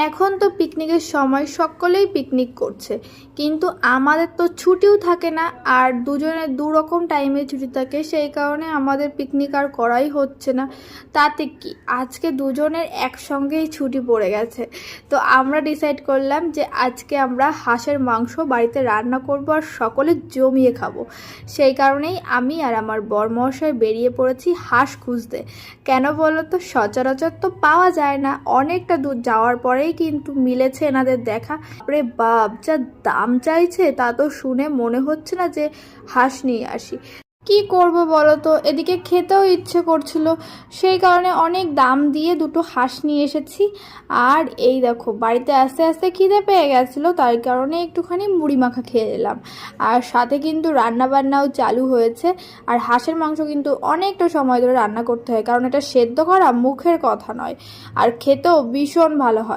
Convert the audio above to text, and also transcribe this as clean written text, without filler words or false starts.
এখন তো পিকনিকের সময় সকলেই পিকনিক করছে, কিন্তু আমাদের তো ছুটিও থাকে না। আর দুজনের দুরকম টাইমে ছুটি থাকে, সেই কারণে আমাদের পিকনিক আর করাই হচ্ছে না। তাতে কি, আজকে দুজনের একসঙ্গেই ছুটি পড়ে গেছে। তো আমরা ডিসাইড করলাম যে আজকে আমরা হাঁসের মাংস বাড়িতে রান্না করব আর সকলে জমিয়ে খাবো। সেই কারণেই আমি আর আমার বরমশাই বেরিয়ে পড়েছি হাঁস খুঁজতে। কেন বলো তো, সচরাচর তো পাওয়া যায় না। অনেকটা দূর যাওয়ার পরেই কিন্তু মিলেছে এনাদের দেখা। বাপরে বাপ, যা দাম চাইছে তা তো শুনে মনে হচ্ছে না যে হাঁস নিয়ে আসি। কি করব বলো তো, এদিকে খেতেও ইচ্ছে করছিল, সেই কারণে অনেক দাম দিয়ে দুটো হাঁস নিয়ে এসেছি। আর এই দেখো, বাড়িতে আস্তে আস্তে খিদে পেয়ে গেছিলো, তার কারণে একটুখানি মুড়ি মাখা খেয়ে নিলাম। আর সাথে কিন্তু রান্না বান্নাও চালু হয়েছে। আর হাঁসের মাংস কিন্তু অনেকটা সময় ধরে রান্না করতে হয়, কারণ এটা সেদ্ধ করা মুখের কথা নয়, আর খেতেও ভীষণ ভালো হয়।